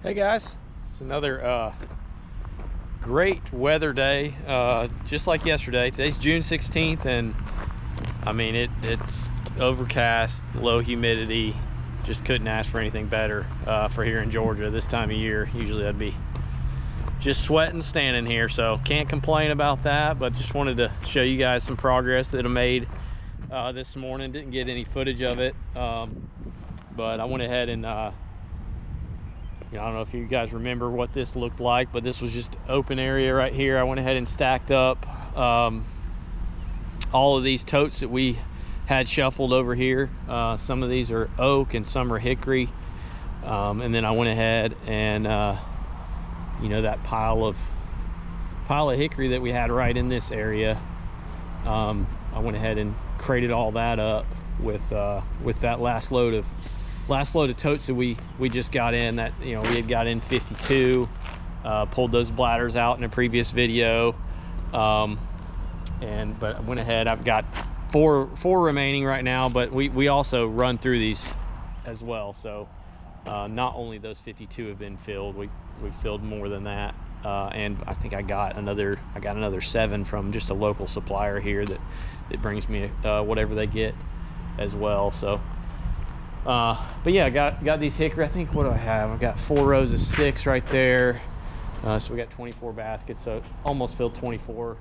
Hey guys, it's another great weather day, just like yesterday. Today's June 16th, and I mean it's overcast, low humidity. Just couldn't ask for anything better for here in Georgia this time of year. Usually I'd be just sweating standing here, so can't complain about that. But just wanted to show you guys some progress that I made this morning. Didn't get any footage of it, but I went ahead and I don't know if you guys remember what this looked like, but this was just open area right here. I went ahead and stacked up all of these totes that we had shuffled over here. Some of these are oak and some are hickory. And then I went ahead and, that pile of hickory that we had right in this area, I went ahead and crated all that up with that last load of totes that we just got in. That we had got in 52, pulled those bladders out in a previous video, but I went ahead. I've got four remaining right now, but we also run through these as well, so not only those 52 have been filled, we filled more than that, and I think I got another 7 from just a local supplier here that brings me whatever they get as well. So but yeah, I got these hickory. I think, what do I have? I've got 4 rows of 6 right there. So we got 24 baskets, so almost filled 24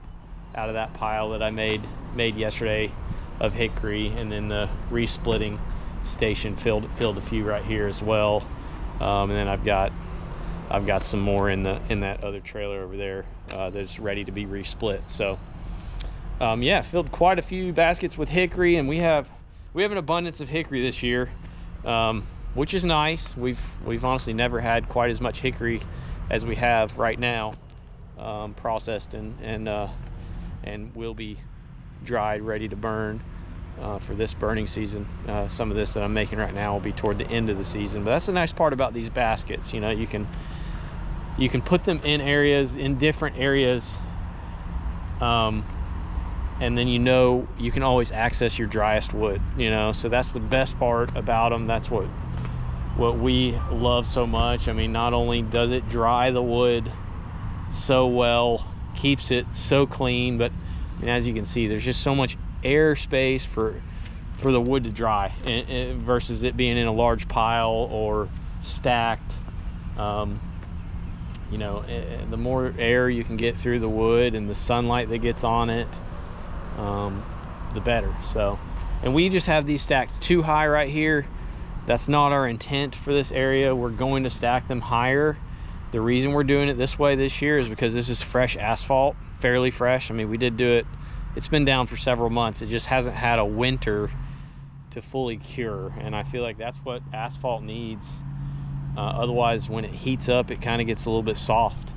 out of that pile that I made yesterday of hickory, and then the resplitting station filled a few right here as well. And then I've got some more in that other trailer over there that's ready to be resplit. So yeah, filled quite a few baskets with hickory, and we have an abundance of hickory this year. Which is nice. We've honestly never had quite as much hickory as we have right now, processed and will be dried, ready to burn for this burning season. Some of this that I'm making right now will be toward the end of the season, but that's the nice part about these baskets. You can put them in different areas, and then you can always access your driest wood, so that's the best part about them. That's what we love so much. I mean, not only does it dry the wood so well, keeps it so clean, but as you can see, there's just so much air space for the wood to dry, versus it being in a large pile or stacked. The more air you can get through the wood and the sunlight that gets on it, the better. So, and we just have these stacked too high right here. That's not our intent for this area. We're going to stack them higher. The reason we're doing it this way this year is because this is fresh asphalt, fairly fresh. I mean, we did do it. It's been down for several months. It just hasn't had a winter to fully cure, and I feel like that's what asphalt needs. Otherwise, when it heats up, it kind of gets a little bit soft.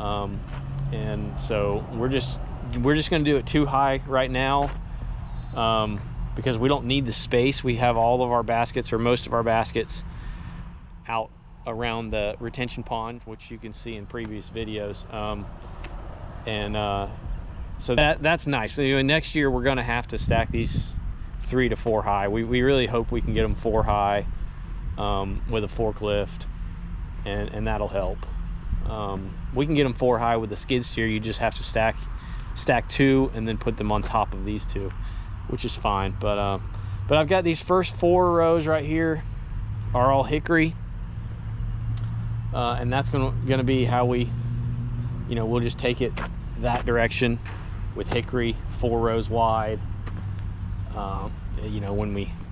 And so we're just going to do it too high right now, because we don't need the space. We have all of our baskets, or most of our baskets, out around the retention pond, which you can see in previous videos. So that's nice. So, next year we're going to have to stack these 3 to 4 high. We really hope we can get them 4 high with a forklift, and that'll help. We can get them 4 high with a skid steer. You just have to stack 2 and then put them on top of these 2, which is fine. But I've got these first 4 rows right here are all hickory, and that's gonna be how we'll just take it that direction with hickory, 4 rows wide.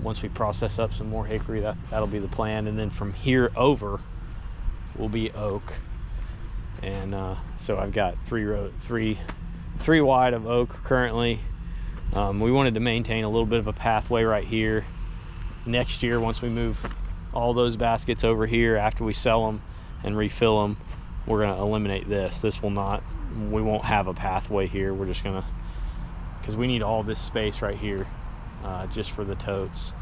Once we process up some more hickory, that'll be the plan, and then from here over will be oak. And so I've got 3 wide of oak currently. We wanted to maintain a little bit of a pathway right here. Next year, once we move all those baskets over here, after we sell them and refill them, we're going to eliminate this. We won't have a pathway here. We're just going to, because we need all this space right here just for the totes,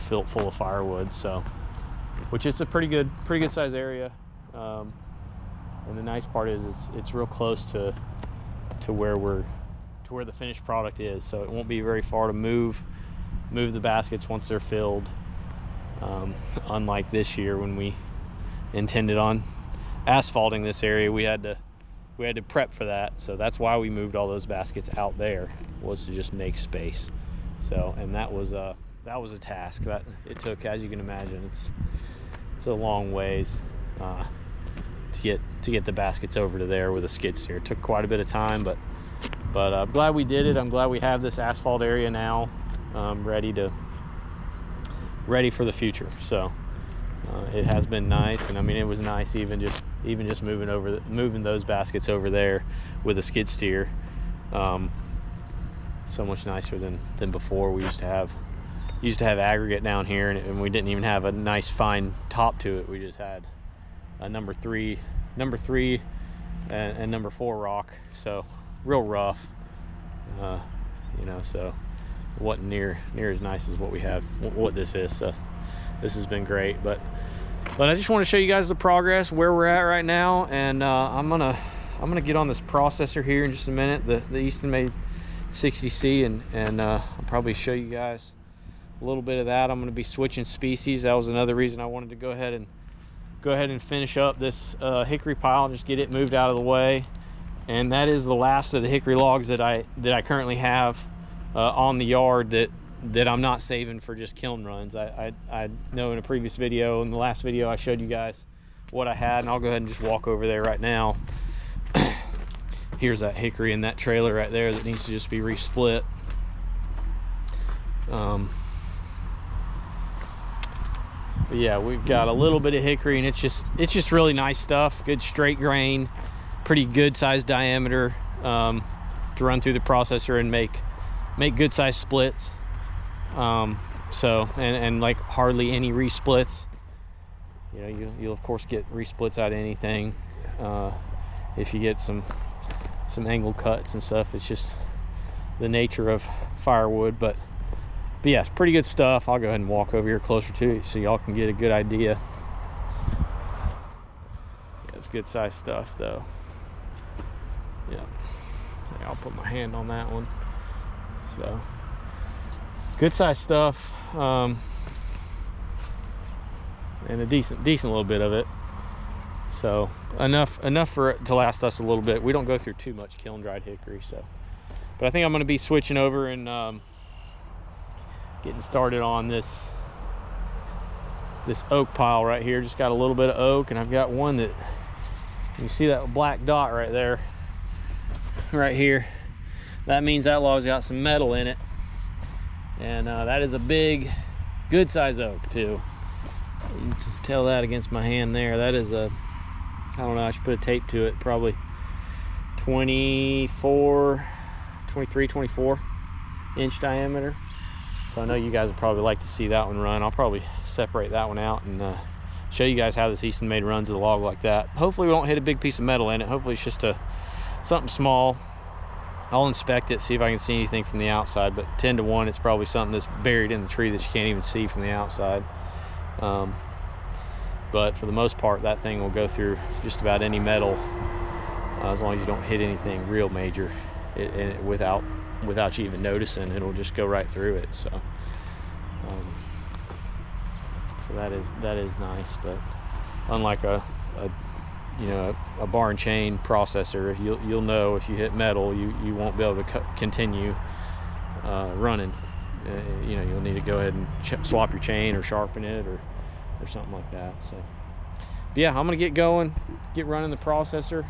filled full of firewood. So, which is a pretty good size area. And the nice part is it's real close to where the finished product is, so it won't be very far to move the baskets once they're filled. Unlike this year when we intended on asphalting this area, we had to prep for that. So that's why we moved all those baskets out there, was to just make space. So, and that was a task that it took, as you can imagine. It's a long ways to get the baskets over to there with a skid steer. It took quite a bit of time, but I'm glad we did it. I'm glad we have this asphalt area now, ready for the future. So it has been nice, and I mean, it was nice even just moving those baskets over there with a skid steer. So much nicer than before. We used to have aggregate down here, and we didn't even have a nice fine top to it. We just had a number three and number 4 rock, so real rough. You know, so it wasn't near as nice as what this is. So this has been great, but I just want to show you guys the progress, where we're at right now. And I'm gonna get on this processor here in just a minute, the Eastonmade 60C, and I'll probably show you guys a little bit of that. I'm going to be switching species. That was another reason I wanted to go ahead and finish up this hickory pile, just get it moved out of the way. And that is the last of the hickory logs that I currently have on the yard that I'm not saving for just kiln runs. I know in a previous video, in the last video, I showed you guys what I had, and I'll go ahead and just walk over there right now. Here's that hickory in that trailer right there that needs to just be resplit. But yeah, we've got a little bit of hickory, and it's just really nice stuff. Good straight grain, pretty good size diameter to run through the processor and make good size splits. So and like hardly any resplits. You know, you'll of course get resplits out of anything if you get some angle cuts and stuff. It's just the nature of firewood, but yeah, it's pretty good stuff. I'll go ahead and walk over here closer to it so y'all can get a good idea. Yeah, it's good size stuff though. Yeah, I'll put my hand on that one. So good size stuff, and a decent little bit of it. So enough for it to last us a little bit. We don't go through too much kiln dried hickory, so. But I think I'm going to be switching over and getting started on this oak pile right here. Just got a little bit of oak, and I've got one that, you see that black dot right there, right here. That means that log's got some metal in it, and that is a big, good size oak too. You can just tell that against my hand there. That is a, I don't know, I should put a tape to it, probably 23, 24 inch diameter. So I know you guys would probably like to see that one run. I'll probably separate that one out and show you guys how this Eastonmade runs a log like that. Hopefully we don't hit a big piece of metal in it. Hopefully it's just something small. I'll inspect it, see if I can see anything from the outside, but 10 to 1, it's probably something that's buried in the tree that you can't even see from the outside. But for the most part, that thing will go through just about any metal, as long as you don't hit anything real major, without you even noticing. It'll just go right through it. So that is nice. But unlike a bar and chain processor, you'll know if you hit metal, you won't be able to continue running. You'll need to go ahead and swap your chain or sharpen it or something like that. So but yeah, I'm gonna get going, get running the processor,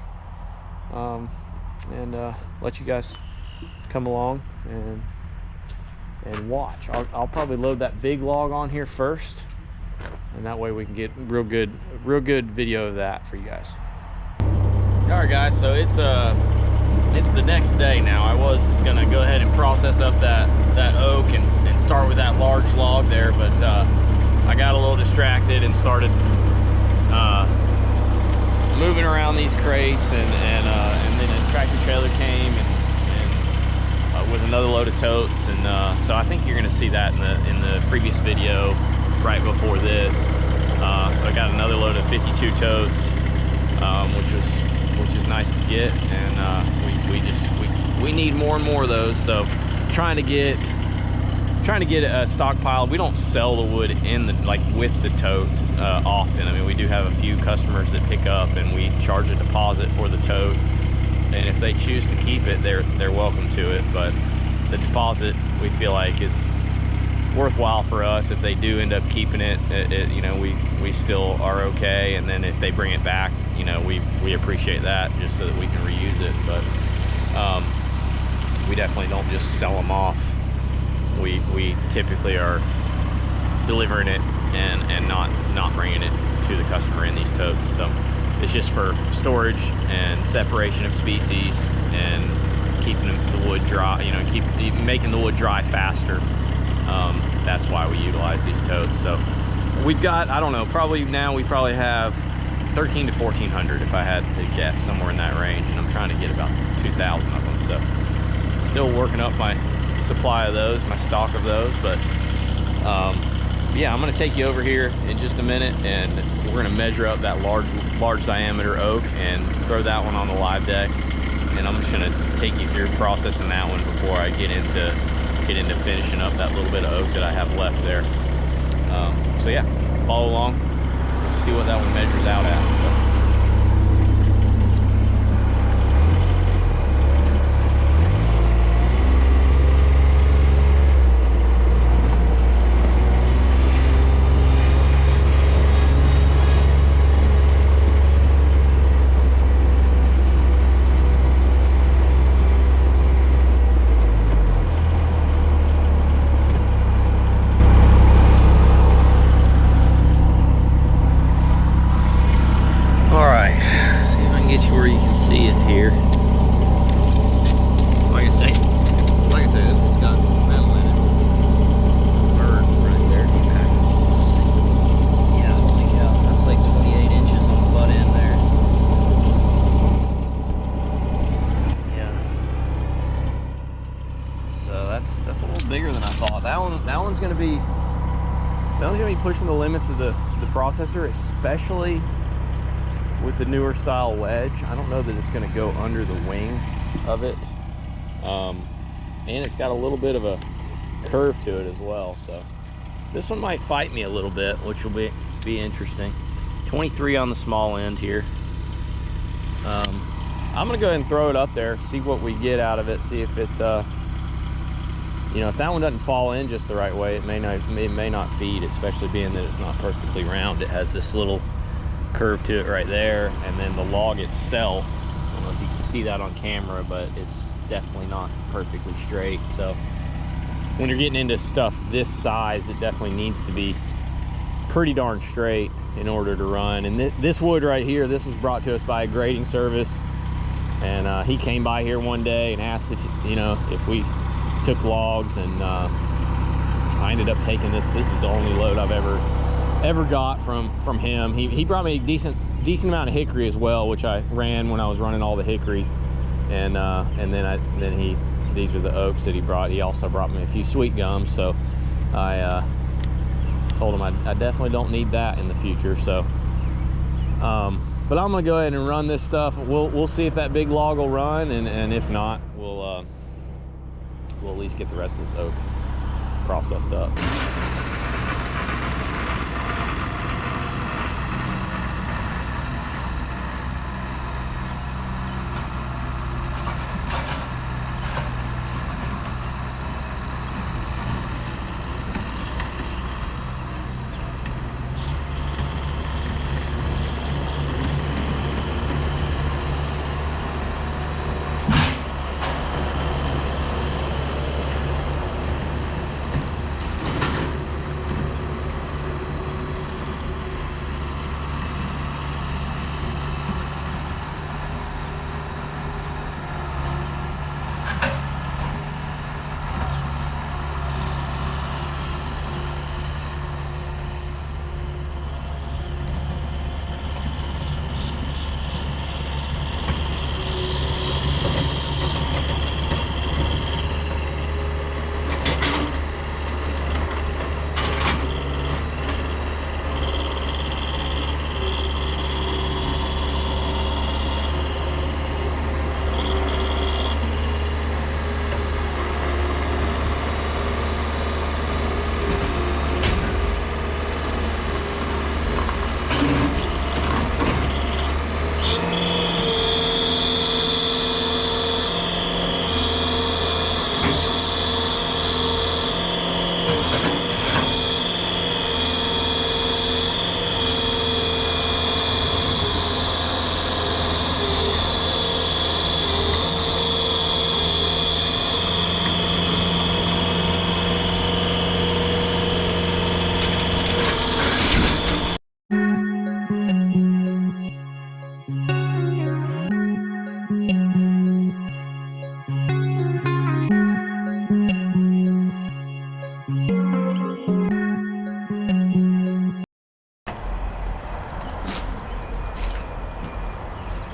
and let you guys come along and watch. I'll probably load that big log on here first, and that way we can get real good video of that for you guys. All right guys, so it's the next day now. I was gonna go ahead and process up that oak and start with that large log there, but I got a little distracted and started moving around these crates, and then a tractor trailer came and with another load of totes, and so I think you're gonna see that in the previous video right before this. So I got another load of 52 totes, which is nice to get, and we need more and more of those. So trying to trying to get a stockpile. We don't sell the wood in the with the tote often. I mean, we do have a few customers that pick up, and we charge a deposit for the tote. And if they choose to keep it, they're welcome to it. But the deposit, we feel like, is worthwhile for us. If they do end up keeping it, you know, we still are okay. And then if they bring it back, you know, we appreciate that, just so that we can reuse it. But we definitely don't just sell them off. We typically are delivering it and not bringing it to the customer in these totes. So it's just for storage and separation of species and keeping the wood dry, you know, making the wood dry faster. That's why we utilize these totes. So we've got, I don't know, probably now we probably have 13 to 1400 if I had to guess, somewhere in that range, and I'm trying to get about 2,000 of them. So still working up my supply of those, my stock of those. But yeah, I'm going to take you over here in just a minute, and we're going to measure up that large diameter oak and throw that one on the live deck. And I'm just going to take you through processing that one before I get into finishing up that little bit of oak that I have left there. So yeah, follow along. Let's see what that one measures out at. So. That's a little bigger than I thought. That one's gonna be pushing the limits of the processor, especially with the newer style wedge. I don't know that it's gonna go under the wing of it, and it's got a little bit of a curve to it as well. So this one might fight me a little bit, which will be interesting. 23 on the small end here. I'm gonna go ahead and throw it up there, see what we get out of it, see if it's you know, if that one doesn't fall in just the right way, it may not feed, especially being that it's not perfectly round. It has this little curve to it right there, and then the log itself, I don't know if you can see that on camera, but it's definitely not perfectly straight. So when you're getting into stuff this size, it definitely needs to be pretty darn straight in order to run. And this wood right here, this was brought to us by a grading service, and he came by here one day and asked if, you know, if we took logs, and I ended up taking this. This is the only load I've ever got from him. He brought me a decent amount of hickory as well, which I ran when I was running all the hickory, and then these are the oaks that he brought. He also brought me a few sweet gums, so I told him I definitely don't need that in the future. So but I'm gonna go ahead and run this stuff. We'll see if that big log will run, and if not, we'll at least get the rest of this oak processed up.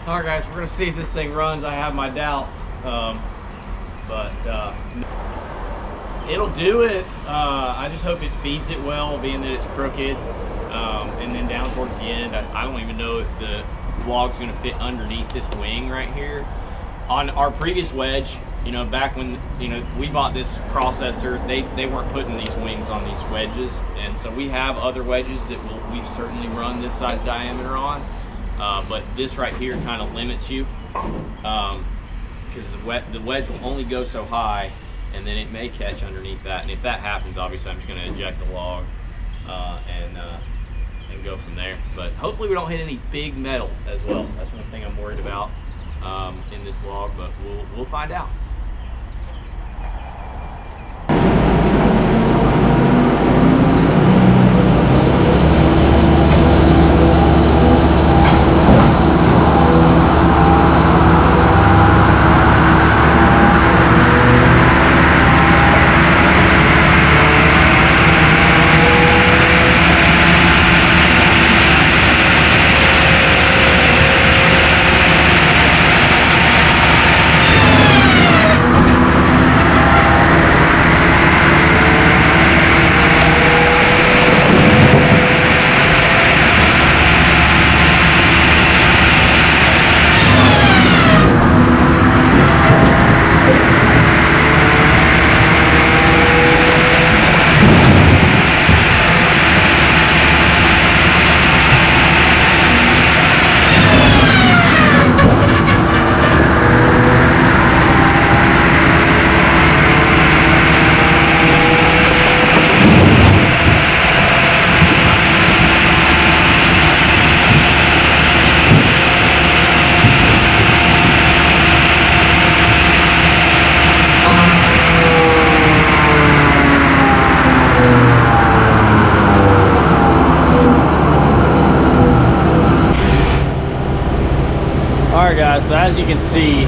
All right, guys, we're gonna see if this thing runs. I have my doubts, but it'll do it. I just hope it feeds it well, being that it's crooked. And then down towards the end, I don't even know if the log's gonna fit underneath this wing right here. On our previous wedge, you know, back when, you know, we bought this processor, they weren't putting these wings on these wedges, and so we have other wedges that we've certainly run this size diameter on, but this right here kind of limits you, because the wedge will only go so high, and then it may catch underneath that, and if that happens, obviously I'm just going to eject the log and go from there. But hopefully we don't hit any big metal as well. That's one thing I'm worried about in this log, but we'll find out. So as you can see,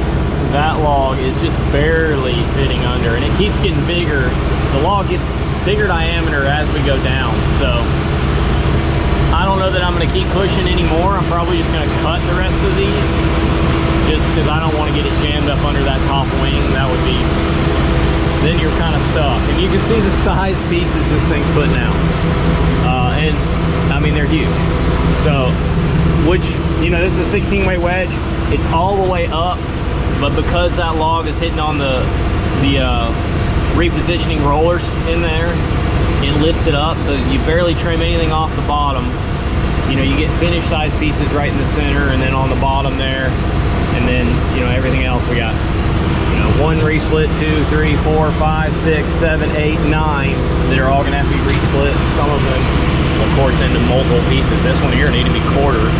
that log is just barely fitting under, and it keeps getting bigger. The log gets bigger diameter as we go down, so I don't know that I'm going to keep pushing anymore. I'm probably just going to cut the rest of these, just because I don't want to get it jammed up under that top wing. That would be, then you're kind of stuck. And you can see the size pieces this thing's putting out, and I mean, they're huge. So, which, you know, this is a 16 weight wedge. It's all the way up, but because that log is hitting on the repositioning rollers in there, it lifts it up, so you barely trim anything off the bottom. You know, you get finished size pieces right in the center, and then on the bottom there, and then, you know, everything else we got, you know, 1 resplit, 2, 3, 4, 5, 6, 7, 8, 9 that are all gonna have to be resplit, and some of them, of course, into multiple pieces. This one here need to be quartered.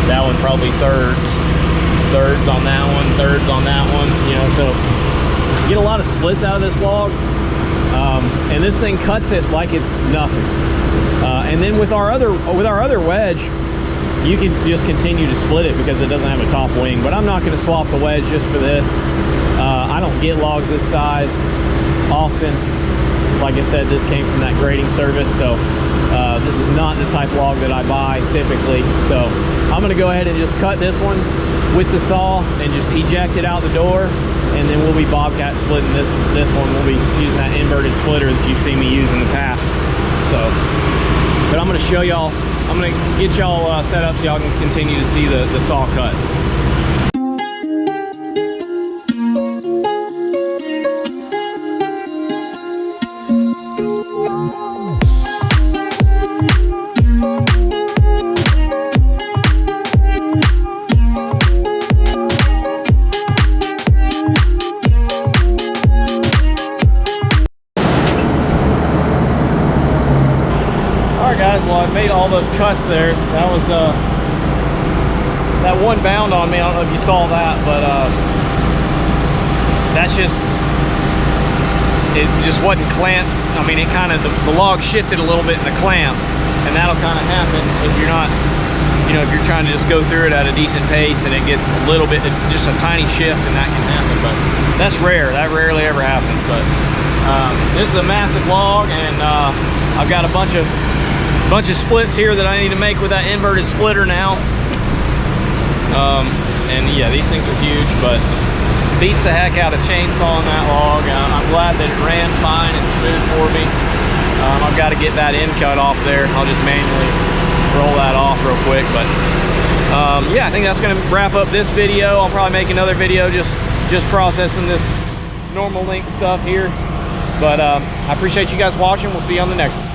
That one probably thirds on that one, thirds on that one, you know, so you get a lot of splits out of this log, and this thing cuts it like it's nothing. And then with our other wedge, you can just continue to split it because it doesn't have a top wing, but I'm not going to swap the wedge just for this. I don't get logs this size often. Like I said, this came from that grading service, so this is not the type of log that I buy typically. So I'm going to go ahead and just cut this one with the saw and just eject it out the door, and then we'll be bobcat splitting this one. We'll be using that inverted splitter that you've seen me use in the past. So, but I'm going to show y'all, I'm going to get y'all set up so y'all can continue to see the saw cut. Well, I made all those cuts there. That was that one bound on me. I don't know if you saw that, but that's just, it just wasn't clamped. I mean, it kind of, the log shifted a little bit in the clamp, and that'll kind of happen if you're not, you know, if you're trying to just go through it at a decent pace and it gets a little bit, just a tiny shift, and that can happen. But that's rare. That rarely ever happens. But this is a massive log, and I've got a bunch of splits here that I need to make with that inverted splitter now. And yeah, these things are huge, but beats the heck out of chainsawing that log. I'm glad that it ran fine and smooth for me. I've got to get that end cut off there. I'll just manually roll that off real quick. But yeah, I think that's going to wrap up this video. I'll probably make another video just processing this normal length stuff here. But I appreciate you guys watching. We'll see you on the next one.